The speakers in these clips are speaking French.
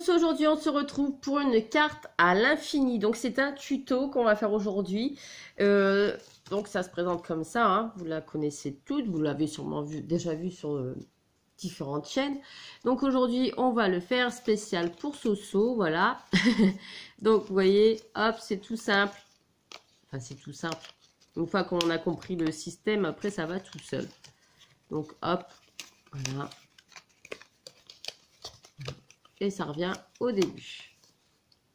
Aujourd'hui, on se retrouve pour une carte à l'infini. Donc, c'est un tuto qu'on va faire aujourd'hui. Donc, ça se présente comme ça, hein. Vous la connaissez toutes. Vous l'avez sûrement déjà vu sur différentes chaînes. Donc, aujourd'hui, on va le faire spécial pour Soso. Voilà. Donc, vous voyez, hop, c'est tout simple. Enfin, c'est tout simple. Une fois qu'on a compris le système, après, ça va tout seul. Donc, hop, voilà. Et ça revient au début.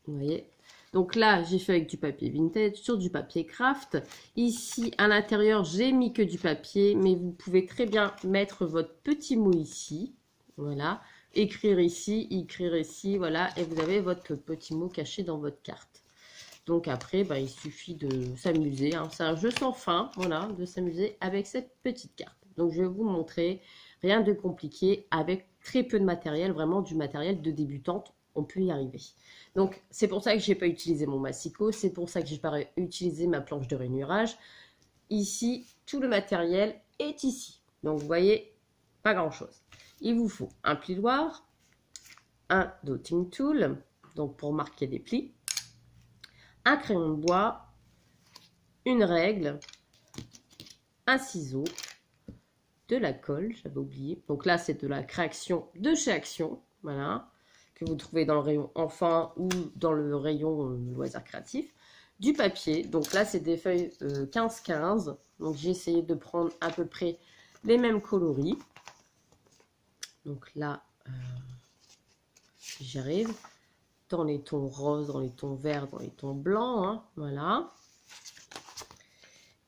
Vous voyez. Donc là, j'ai fait avec du papier vintage sur du papier craft. Ici, à l'intérieur, j'ai mis que du papier, mais vous pouvez très bien mettre votre petit mot ici. Voilà. Écrire ici, voilà. Et vous avez votre petit mot caché dans votre carte. Donc après, il suffit de s'amuser. Hein. C'est un jeu sans fin, voilà, de s'amuser avec cette petite carte. Donc je vais vous montrer, rien de compliqué, avec très peu de matériel, vraiment du matériel de débutante, on peut y arriver. Donc c'est pour ça que je n'ai pas utilisé mon massicot, c'est pour ça que je n'ai pas utilisé ma planche de rainurage. Ici, tout le matériel est ici. Donc vous voyez, pas grand chose. Il vous faut un plioir, un dotting tool, donc pour marquer les plis, un crayon de bois, une règle, un ciseau, de la colle, j'avais oublié. Donc là, c'est de la création de chez Action, voilà, que vous trouvez dans le rayon enfant ou dans le rayon loisirs créatifs. Du papier, donc là, c'est des feuilles 15-15. Donc j'ai essayé de prendre à peu près les mêmes coloris. Donc là, j'y arrive. Dans les tons roses, dans les tons verts, dans les tons blancs, hein, voilà.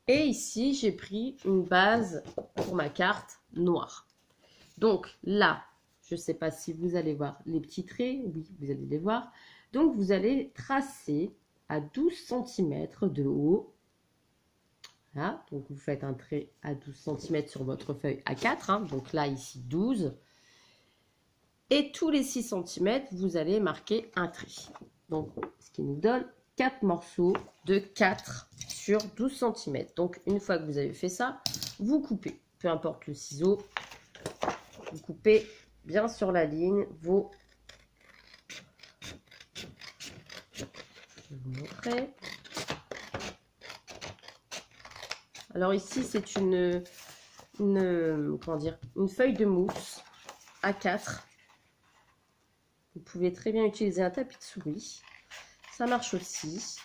Et ici, j'ai pris une base pour ma carte noire. Donc là, je ne sais pas si vous allez voir les petits traits. Oui, vous allez les voir. Donc, vous allez tracer à 12 cm de haut. Voilà, donc vous faites un trait à 12 cm sur votre feuille A4. Hein, donc là, ici, 12. Et tous les 6 cm, vous allez marquer un trait. Donc, ce qui nous donne 4 morceaux de 4 sur 12 cm. Donc, une fois que vous avez fait ça, vous coupez. Peu importe le ciseau, vous coupez bien sur la ligne vos... Je vais vous montrer. Alors ici, c'est comment dire, une feuille de mousse A4. Vous pouvez très bien utiliser un tapis de souris. Ça marche aussi.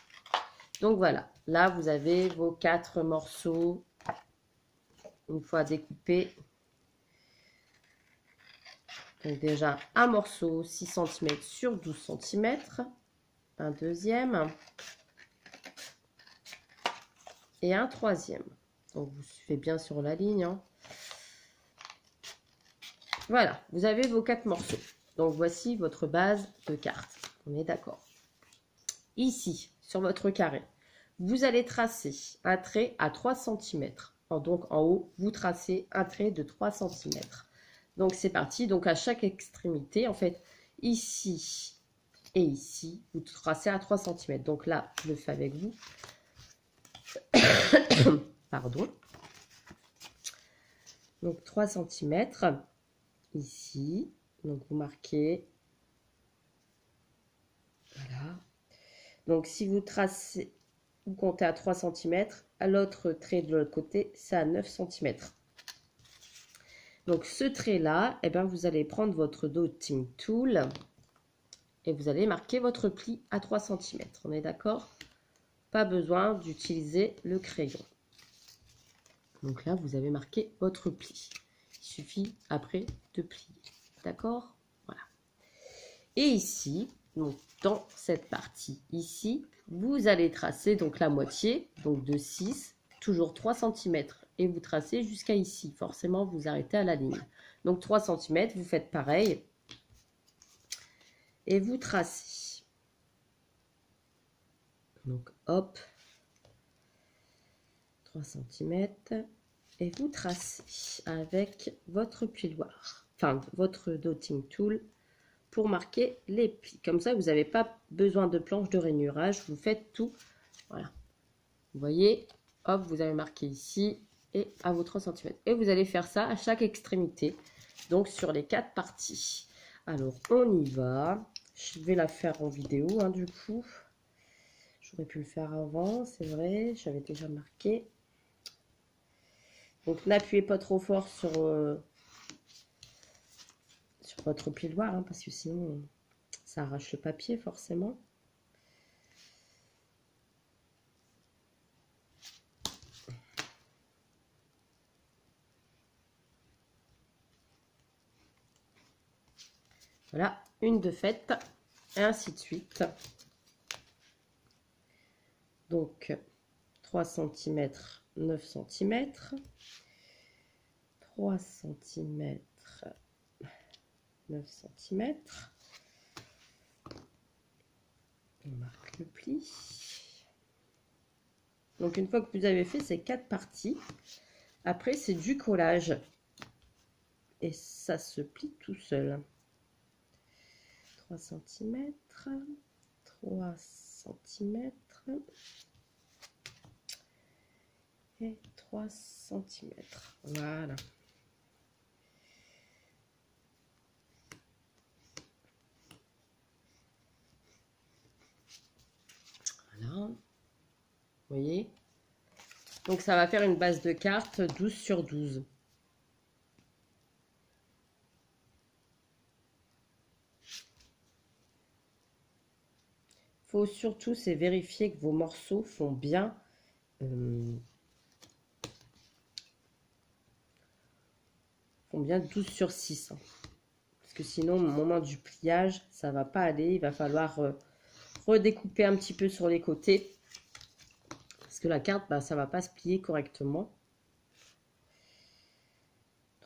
Donc voilà, là vous avez vos 4 morceaux. Une fois découpés. Donc déjà un morceau 6 cm sur 12 cm. Un deuxième. Et un troisième. Donc vous suivez bien sur la ligne. Hein. Voilà, vous avez vos 4 morceaux. Donc voici votre base de carte. On est d'accord. Ici, sur votre carré, vous allez tracer un trait à 3 cm. Donc en haut, vous tracez un trait de 3 cm. Donc c'est parti. Donc à chaque extrémité, en fait, ici et ici, vous tracez à 3 cm. Donc là, je le fais avec vous. Pardon. Donc 3 cm ici. Donc vous marquez. Voilà. Donc si vous tracez, vous comptez à 3 cm, à l'autre trait de l'autre côté, c'est à 9 cm. Donc ce trait-là, eh bien, vous allez prendre votre dotting tool et vous allez marquer votre pli à 3 cm. On est d'accord? Pas besoin d'utiliser le crayon. Donc là, vous avez marqué votre pli. Il suffit après de plier. D'accord? Voilà. Et ici, donc dans cette partie ici, vous allez tracer donc la moitié, donc de 6, toujours 3 cm. Et vous tracez jusqu'à ici. Forcément, vous arrêtez à la ligne. Donc 3 cm, vous faites pareil. Et vous tracez. Donc hop. 3 cm. Et vous tracez avec votre plioir. Enfin, votre dotting tool. Pour marquer les plis. Comme ça, vous n'avez pas besoin de planche de rainurage. Vous faites tout. Voilà. Vous voyez, hop, vous avez marqué ici et à vos 3 cm. Et vous allez faire ça à chaque extrémité. Donc, sur les 4 parties. Alors, on y va. Je vais la faire en vidéo, hein, du coup. J'aurais pu le faire avant, c'est vrai. J'avais déjà marqué. Donc, n'appuyez pas trop fort sur votre plioir, hein, parce que sinon, ça arrache le papier, forcément. Voilà, une de faite, et ainsi de suite. Donc, 3 cm, 9 cm, 3 cm, 9 cm. On marque le pli. Donc, une fois que vous avez fait ces 4 parties, après, c'est du collage. Et ça se plie tout seul. 3 cm, 3 cm et 3 cm. Voilà. Voilà. Vous voyez? Donc ça va faire une base de carte 12 sur 12. Faut surtout c'est vérifier que vos morceaux font bien font bien 12 sur 6, hein. Parce que sinon au moment du pliage ça va pas aller, il va falloir redécouper un petit peu sur les côtés parce que la carte, bah, ça va pas se plier correctement,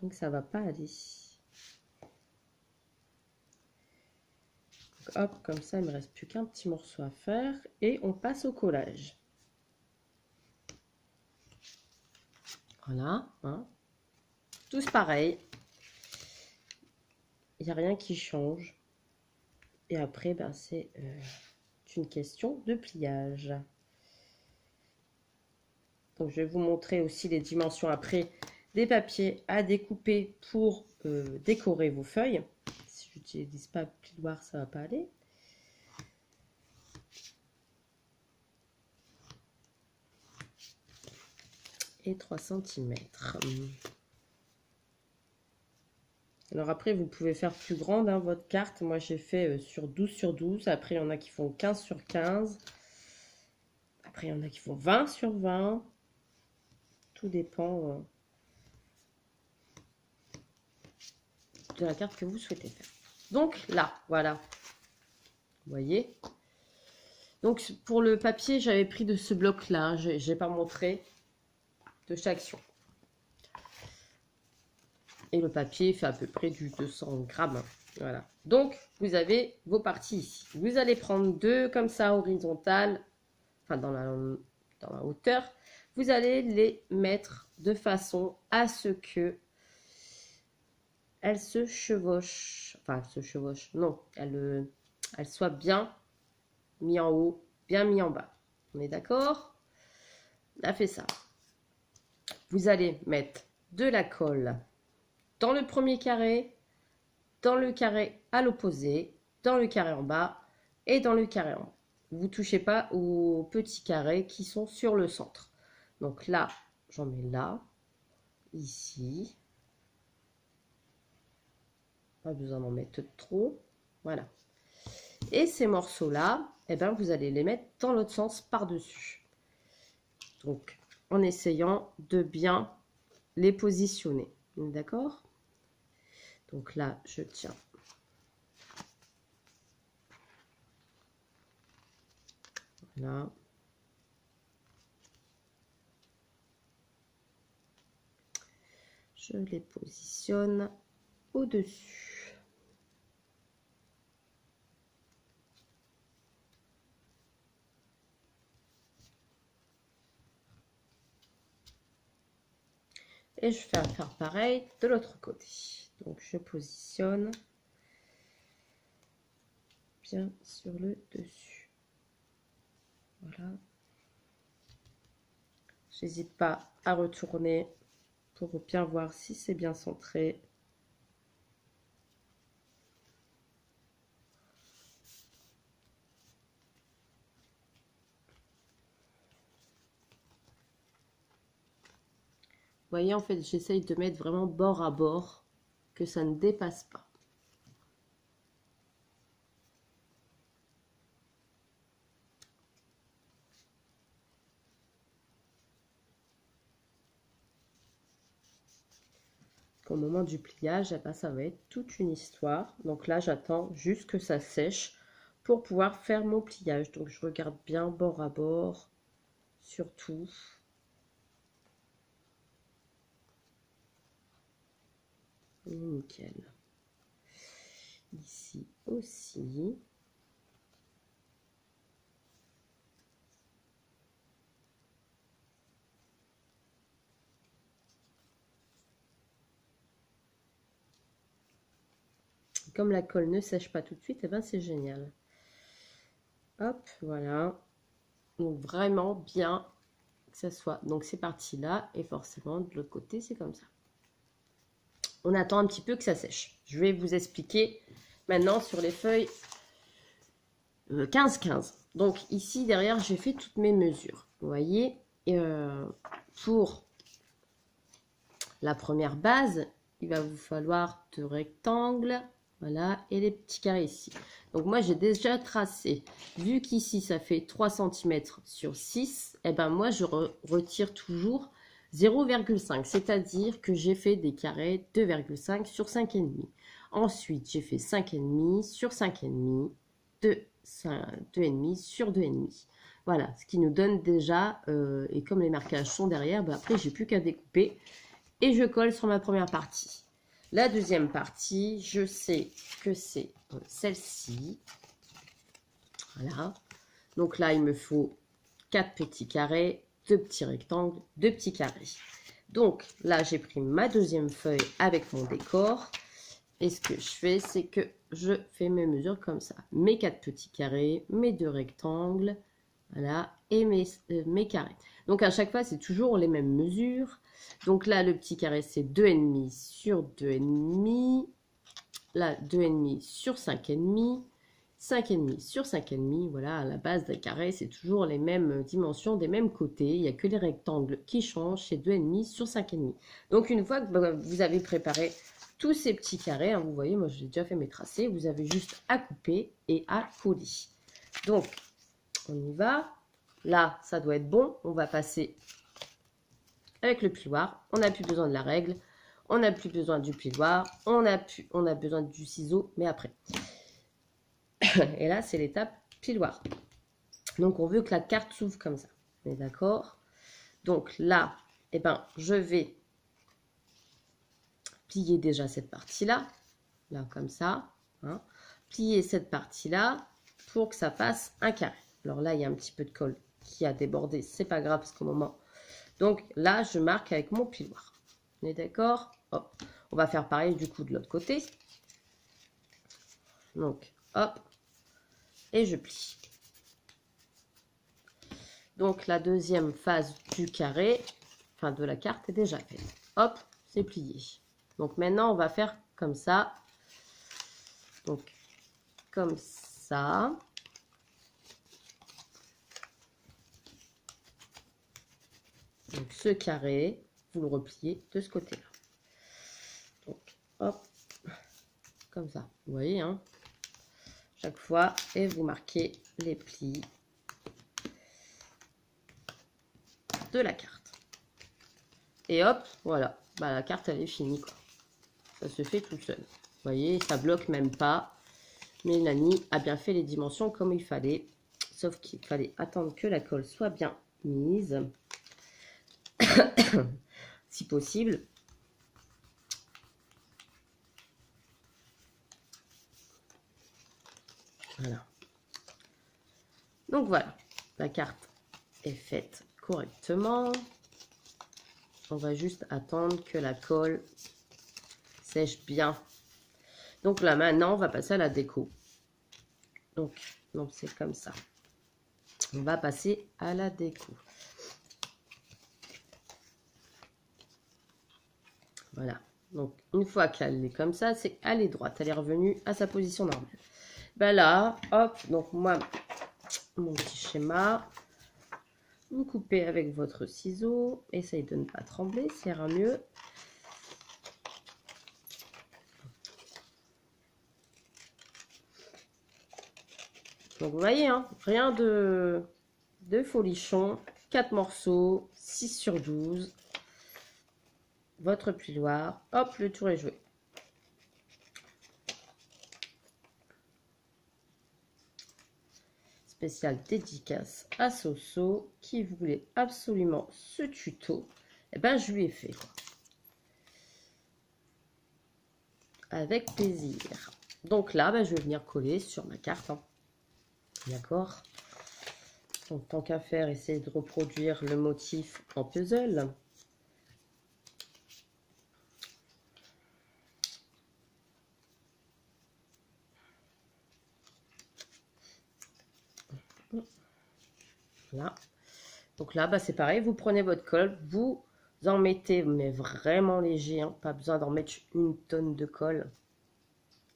donc ça va pas aller. Donc, hop, comme ça il me reste plus qu'un petit morceau à faire et on passe au collage. Voilà, hein. Tous pareil, il n'y a rien qui change. Et après, ben, c'est une question de pliage. Donc, je vais vous montrer aussi les dimensions après des papiers à découper pour décorer vos feuilles. Si je n'utilise pas plioir, ça ne va pas aller. Et 3 cm. Alors après, vous pouvez faire plus grande, hein, votre carte. Moi, j'ai fait sur 12 sur 12. Après, il y en a qui font 15 sur 15. Après, il y en a qui font 20 sur 20. Tout dépend de la carte que vous souhaitez faire. Donc là, voilà. Vous voyez? Donc pour le papier, j'avais pris de ce bloc-là. Je n'ai pas montré de chaque action. Et le papier fait à peu près du 200 grammes. Voilà. Donc, vous avez vos parties ici. Vous allez prendre deux comme ça, horizontales, enfin dans la hauteur. Vous allez les mettre de façon à ce que elles se chevauchent. Enfin, elles se chevauchent. Non, elles soient bien mis en haut, bien mis en bas. On est d'accord? On a fait ça. Vous allez mettre de la colle dans le premier carré, dans le carré à l'opposé, dans le carré en bas et dans le carré en haut. Vous ne touchez pas aux petits carrés qui sont sur le centre. Donc là, j'en mets là, ici. Pas besoin d'en mettre trop. Voilà. Et ces morceaux-là, eh ben, vous allez les mettre dans l'autre sens par-dessus. Donc, en essayant de bien les positionner. D'accord? Donc là, je tiens. Voilà. Je les positionne au-dessus. Et je vais faire pareil de l'autre côté. Donc je positionne bien sur le dessus. Voilà. J'hésite pas à retourner pour bien voir si c'est bien centré. voyez, en fait, j'essaye de mettre vraiment bord à bord, que ça ne dépasse pas. Au moment du pliage, eh ben, ça va être toute une histoire. Donc là, j'attends juste que ça sèche pour pouvoir faire mon pliage. Donc je regarde bien bord à bord, surtout. Nickel. Ici aussi. Comme la colle ne sèche pas tout de suite, et ben c'est génial. Hop, voilà. Donc vraiment bien que ça soit. Donc c'est parti là, et forcément de l'autre côté c'est comme ça. On attend un petit peu que ça sèche. Je vais vous expliquer maintenant sur les feuilles 15-15. Donc ici derrière j'ai fait toutes mes mesures. Vous voyez, pour la première base, il va vous falloir 2 rectangles. Voilà, et les petits carrés ici. Donc moi j'ai déjà tracé, vu qu'ici ça fait 3 cm sur 6, et ben moi je retire toujours 0,5, c'est-à-dire que j'ai fait des carrés 2,5 sur 5,5. Ensuite j'ai fait 5,5 sur 5,5, 2,5 sur 2,5. Voilà, ce qui nous donne déjà, et comme les marquages sont derrière, ben après j'ai plus qu'à découper et je colle sur ma première partie. La deuxième partie, je sais que c'est celle-ci. Voilà. Donc là, il me faut 4 petits carrés, 2 petits rectangles, 2 petits carrés. Donc là, j'ai pris ma deuxième feuille avec mon décor. Et ce que je fais, c'est que je fais mes mesures comme ça. Mes 4 petits carrés, mes 2 rectangles, voilà, et mes carrés. Donc à chaque fois, c'est toujours les mêmes mesures. Donc là, le petit carré, c'est 2,5 sur 2,5. Là, 2,5 sur 5,5. 5,5 sur 5,5. Voilà, à la base d'un carré, c'est toujours les mêmes dimensions, des mêmes côtés. Il n'y a que les rectangles qui changent. C'est 2,5 sur 5,5. Donc une fois que vous avez préparé tous ces petits carrés, hein, vous voyez, moi j'ai déjà fait mes tracés. Vous avez juste à couper et à coller. Donc, on y va. Là, ça doit être bon. On va passer avec le plioir. On n'a plus besoin de la règle. On n'a plus besoin du plioir. On a besoin du ciseau, mais après. Et là, c'est l'étape plioir. Donc, on veut que la carte s'ouvre comme ça. On est d'accord? Donc là, eh ben, je vais plier déjà cette partie-là. Là, comme ça. Hein. Plier cette partie-là pour que ça fasse un carré. Alors là, il y a un petit peu de colle qui a débordé. C'est pas grave parce qu'au moment... Donc là, je marque avec mon plioir. On est d'accord? Hop. On va faire pareil du coup de l'autre côté. Donc, hop. Et je plie. Donc la deuxième phase du carré, enfin de la carte, est déjà faite. Hop, c'est plié. Donc maintenant, on va faire comme ça. Donc, comme ça. Donc ce carré, vous le repliez de ce côté-là. Donc, hop, comme ça. Vous voyez, hein, chaque fois, et vous marquez les plis de la carte. Et hop, voilà, bah, la carte, elle est finie, quoi. Ça se fait tout seul. Vous voyez, ça bloque même pas. Mélanie a bien fait les dimensions comme il fallait. Sauf qu'il fallait attendre que la colle soit bien mise. Si possible. Voilà. Donc voilà, la carte est faite correctement. On va juste attendre que la colle sèche bien. Donc là maintenant, on va passer à la déco. Donc c'est comme ça. On va passer à la déco. Voilà. Donc une fois qu'elle est comme ça, c'est elle est droite. Elle est revenue à sa position normale. Ben là, hop, donc moi, mon petit schéma. Vous coupez avec votre ciseau. Essayez de ne pas trembler, ça ira mieux. Donc vous voyez, hein, rien de folichon. 4 morceaux, 6 sur 12. Votre plioir. Hop, le tour est joué. Spécial dédicace à Soso qui voulait absolument ce tuto. Et ben je lui ai fait. Avec plaisir. Donc là, ben, je vais venir coller sur ma carte. Hein. D'accord. Donc tant qu'à faire, essayez de reproduire le motif en puzzle. Voilà. Donc là, bah, c'est pareil, vous prenez votre colle, vous en mettez, mais vraiment léger, hein, pas besoin d'en mettre une tonne de colle.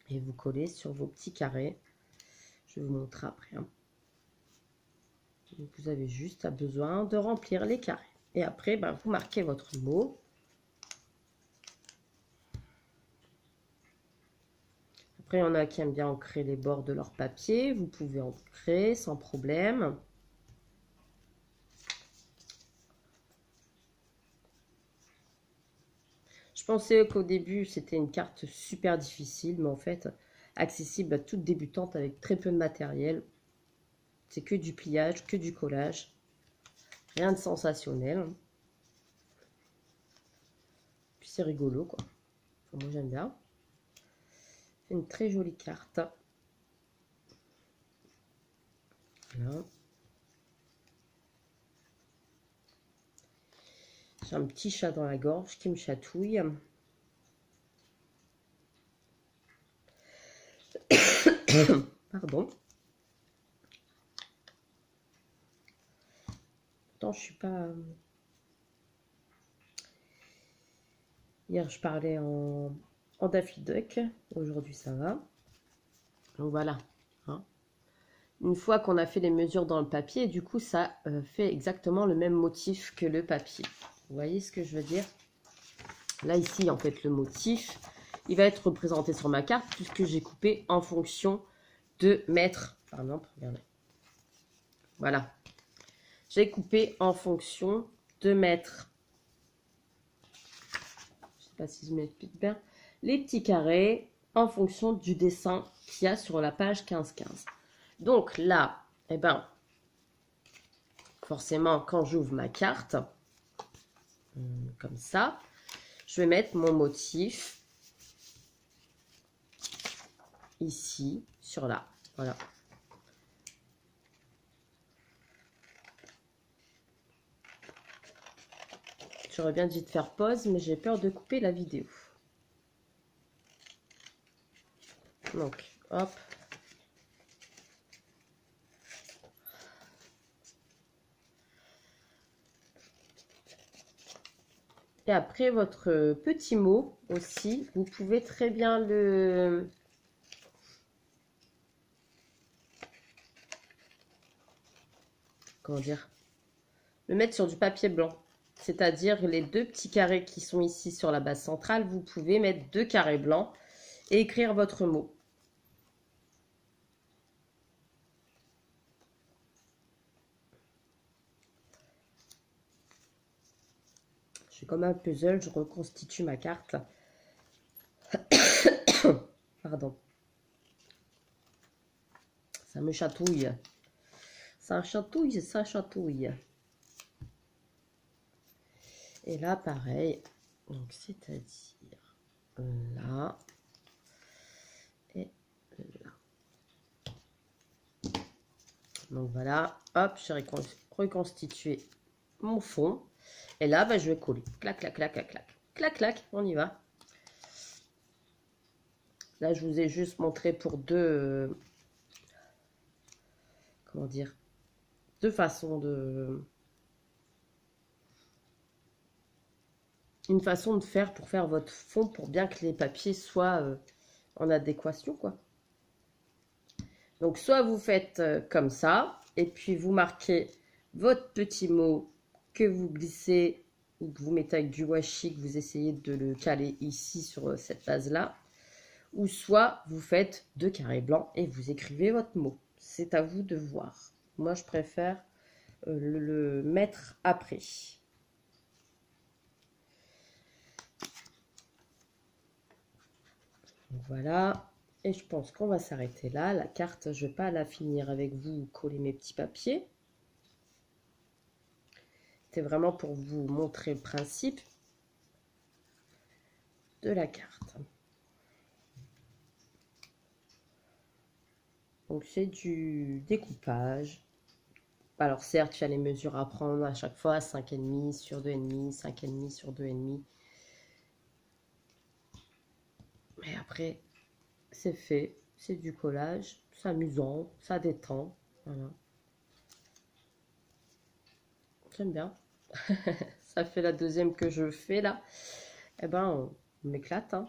Et vous collez sur vos petits carrés. Je vais vous montrer après. Hein. Donc vous avez juste besoin de remplir les carrés. Et après, bah, vous marquez votre mot. Après, il y en a qui aiment bien ancrer les bords de leur papier. Vous pouvez ancrer sans problème. Je pensais qu'au début, c'était une carte super difficile, mais en fait, accessible à toute débutante avec très peu de matériel. C'est que du pliage, que du collage. Rien de sensationnel. Puis c'est rigolo, quoi. Enfin, moi, j'aime bien. C'est une très jolie carte. Voilà. J'ai un petit chat dans la gorge qui me chatouille. Pardon. Pourtant, je suis pas... Hier, je parlais en Daffy Duck. Aujourd'hui, ça va. Donc voilà. Hein. Une fois qu'on a fait les mesures dans le papier, du coup, ça fait exactement le même motif que le papier. Vous voyez ce que je veux dire? Là, ici, en fait, le motif, il va être représenté sur ma carte puisque j'ai coupé en fonction de mètres. Par exemple, regardez. Voilà. J'ai coupé en fonction de mètres. Je ne sais pas si je m'explique bien. Les petits carrés en fonction du dessin qu'il y a sur la page 15-15. Donc là, eh ben, forcément, quand j'ouvre ma carte, comme ça, je vais mettre mon motif ici, sur là. Voilà. J'aurais bien dit de faire pause, mais j'ai peur de couper la vidéo. Donc, hop. Et après, votre petit mot aussi, vous pouvez très bien le... Comment dire? Le mettre sur du papier blanc. C'est-à-dire les deux petits carrés qui sont ici sur la base centrale, vous pouvez mettre 2 carrés blancs et écrire votre mot. Je fais comme un puzzle, je reconstitue ma carte. Pardon. Ça me chatouille. Ça chatouille, ça chatouille. Et là, pareil. Donc, c'est-à-dire là et là. Donc, voilà. Hop, j'ai reconstitué mon fond. Et là, bah, je vais coller. Clac, clac, clac, clac, clac. Clac, clac, on y va. Là, je vous ai juste montré pour deux... comment dire? Deux façons de... Une façon de faire pour faire votre fond pour bien que les papiers soient en adéquation, quoi. Donc, soit vous faites comme ça, et puis vous marquez votre petit mot que vous glissez ou que vous mettez avec du washi, que vous essayez de le caler ici sur cette base-là. Ou soit vous faites 2 carrés blancs et vous écrivez votre mot. C'est à vous de voir. Moi, je préfère le mettre après. Voilà. Et je pense qu'on va s'arrêter là. La carte, je ne vais pas la finir avec vous, coller mes petits papiers. C'est vraiment pour vous montrer le principe de la carte. Donc, c'est du découpage. Alors, certes, il y a les mesures à prendre à chaque fois, 5,5 sur 2,5, 5,5 sur 2,5. Mais après, c'est fait. C'est du collage. C'est amusant, ça détend. Voilà. J'aime bien. Ça fait la deuxième que je fais là. Eh ben, on m'éclate, hein.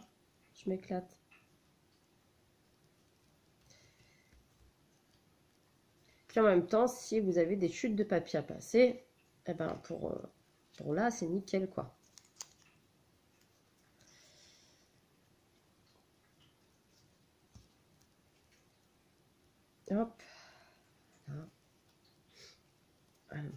Je m'éclate. Puis en même temps, si vous avez des chutes de papier à passer, eh ben pour là, c'est nickel, quoi. Hop. Voilà.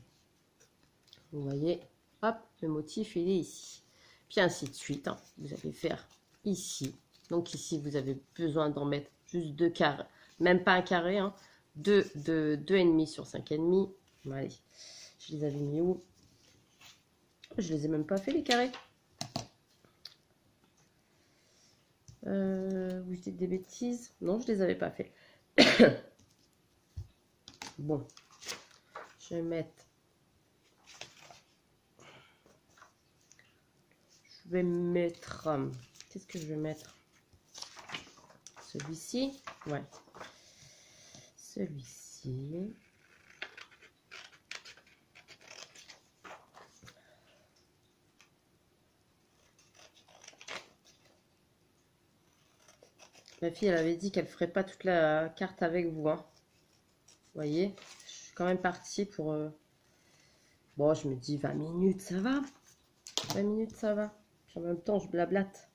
Vous voyez, hop, le motif, il est ici. Puis ainsi de suite, hein. Vous allez faire ici. Donc ici, vous avez besoin d'en mettre juste 2 carrés. Même pas un carré, hein. 2,5 sur 5,5. Allez, je les avais mis où? Je les ai même pas fait, les carrés. Vous dites des bêtises? Non, je les avais pas fait. Bon, je vais mettre... Je vais mettre... Qu'est-ce que je vais mettre? Celui-ci? Ouais. Celui-ci. Ma fille, elle avait dit qu'elle ferait pas toute la carte avec vous, hein. Vous voyez, je suis quand même partie pour... Bon, je me dis 20 minutes, ça va. 20 minutes, ça va. Puis en même temps, je blablate.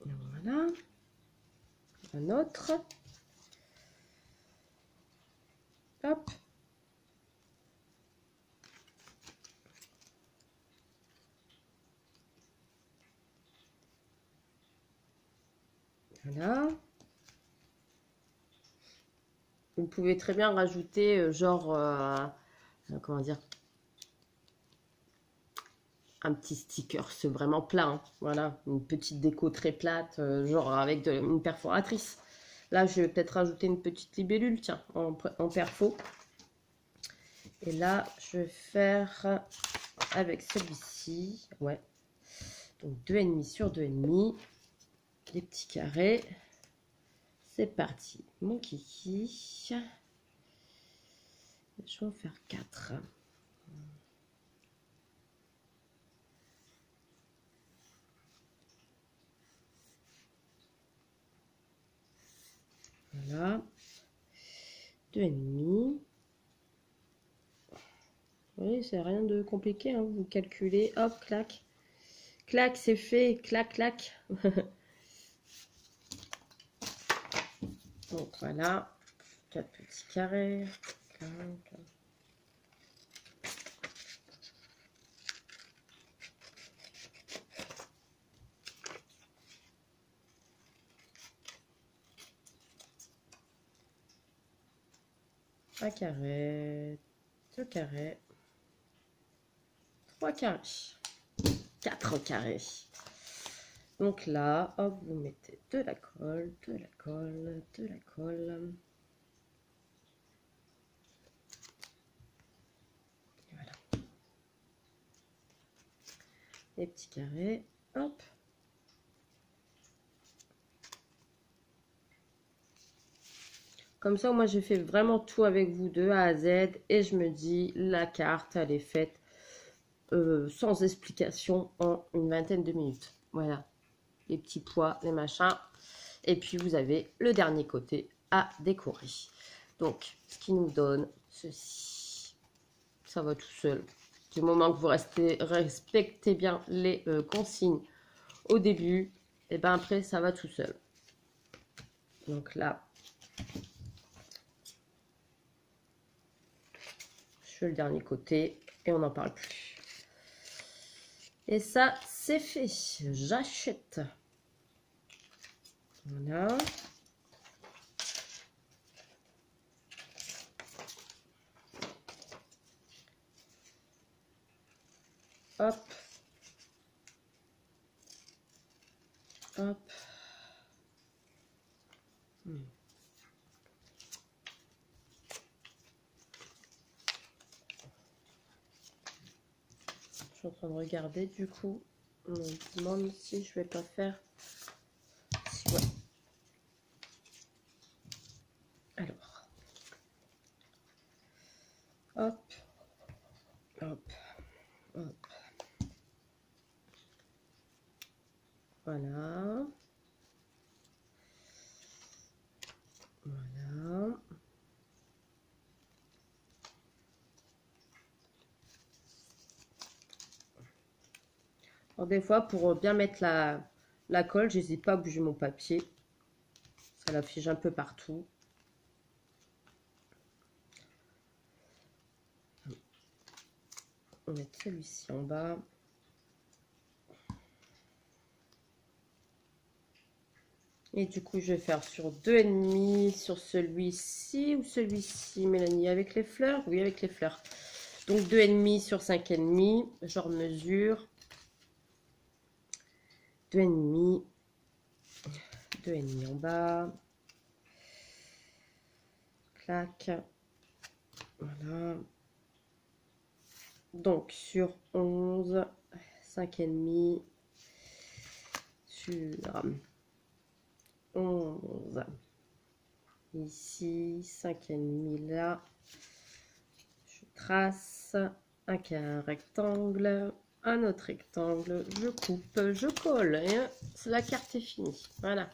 Voilà. Un autre. Hop. Voilà. Vous pouvez très bien rajouter genre, comment dire, un petit sticker, c'est vraiment plat, hein. Voilà, une petite déco très plate, genre avec une perforatrice. Là, je vais peut-être rajouter une petite libellule, tiens, en perfo. Et là, je vais faire avec celui-ci, ouais, donc 2,5 sur 2,5, les petits carrés. C'est parti, mon kiki. Je vais en faire 4. Voilà. 2,5. Oui, c'est rien de compliqué, hein. Vous calculez, hop, clac. Clac, c'est fait, clac, clac. Donc voilà, 4 petits carrés. Clac. Un carré, 2 carrés, 3 carrés, 4 carrés. Donc là, hop, vous mettez de la colle, de la colle, de la colle. Et voilà. Les petits carrés, hop. Comme ça, moi, j'ai fait vraiment tout avec vous de A à Z. Et je me dis, la carte, elle est faite sans explication en une vingtaine de minutes. Voilà. les petits pois, les machins. Et puis, vous avez le dernier côté à décorer. Donc, ce qui nous donne ceci. Ça va tout seul. Du moment que vous respectez bien les consignes au début, et ben après, ça va tout seul. Donc là, je fais le dernier côté et on n'en parle plus. Et ça, c'est fait. J'achète. Voilà. Hop. Hop. Je suis en train de regarder du coup. On me demande si je vais pas faire. Si, ouais. Alors. Hop. Hop. Hop. Voilà. Voilà. Alors des fois, pour bien mettre la colle, j'hésite pas à bouger mon papier. Ça l'affiche un peu partout. On va mettre celui-ci en bas. Et du coup, je vais faire sur 2,5 sur celui-ci ou celui-ci, Mélanie, avec les fleurs? Oui, avec les fleurs. Donc 2,5 sur 5,5, je mesure. 2,5, 2,5 en bas. Clac. Voilà. Donc sur 11, 5,5 sur 11. Ici, 5,5 là. Je trace un rectangle, un autre rectangle, je coupe, je colle. Et la carte est finie. Voilà.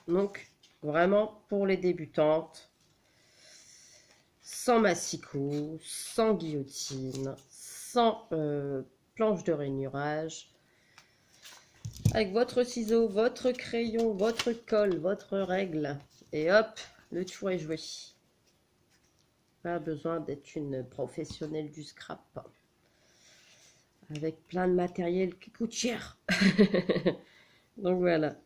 Donc, vraiment pour les débutantes, sans massicot, sans guillotine, sans planche de rainurage, avec votre ciseau, votre crayon, votre colle, votre règle, et hop, le tour est joué. Pas besoin d'être une professionnelle du scrap, avec plein de matériel qui coûte cher. Donc voilà.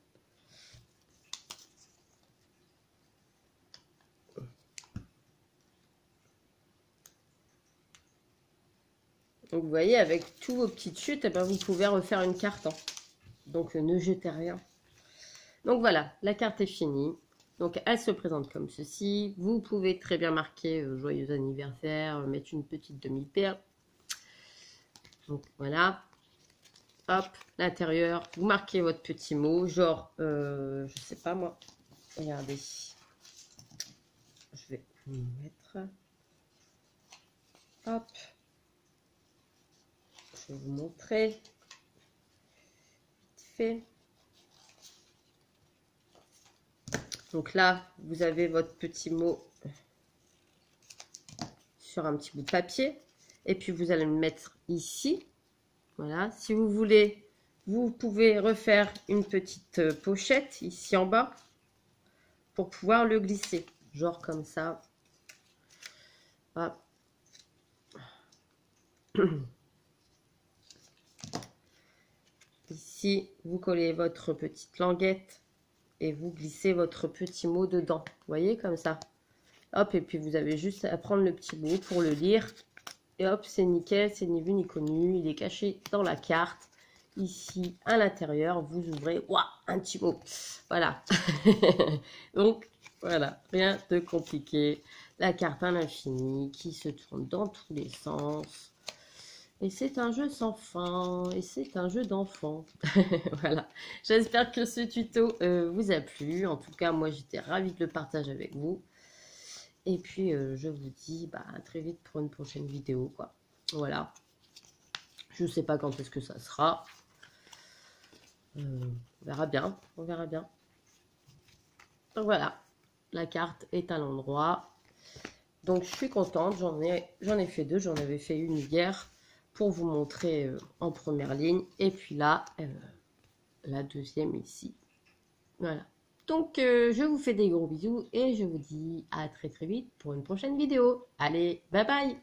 Donc vous voyez, avec tous vos petites chutes, eh ben, vous pouvez refaire une carte. Hein. Donc ne jetez rien. Donc voilà, la carte est finie. Donc elle se présente comme ceci. Vous pouvez très bien marquer joyeux anniversaire, mettre une petite demi-perle. Donc voilà. Hop, l'intérieur, vous marquez votre petit mot, genre, je sais pas moi. Regardez. Je vais vous mettre. Hop. Je vais vous montrer. Vite fait. Donc là, vous avez votre petit mot sur un petit bout de papier. Et puis, vous allez le mettre ici. Voilà. Si vous voulez, vous pouvez refaire une petite pochette ici en bas pour pouvoir le glisser. Genre comme ça. Hop. Ici, vous collez votre petite languette et vous glissez votre petit mot dedans. Vous voyez, comme ça. Hop, et puis vous avez juste à prendre le petit mot pour le lire. Et hop, c'est nickel, c'est ni vu ni connu. Il est caché dans la carte. Ici, à l'intérieur, vous ouvrez, ouah, un petit mot. Voilà. Donc, voilà, rien de compliqué. La carte à l'infini qui se tourne dans tous les sens. Et c'est un jeu sans fin, et c'est un jeu d'enfant. Voilà, j'espère que ce tuto vous a plu. En tout cas, moi, j'étais ravie de le partager avec vous. Et puis, je vous dis à très vite pour une prochaine vidéo, quoi. Voilà. Je sais pas quand est-ce que ça sera. On verra bien, on verra bien. Donc voilà, la carte est à l'endroit. Donc je suis contente, j'en ai fait 2, j'en avais fait une hier pour vous montrer en première ligne. Et puis là, la deuxième ici. Voilà. Donc je vous fais des gros bisous et je vous dis à très très vite pour une prochaine vidéo. Allez, bye bye!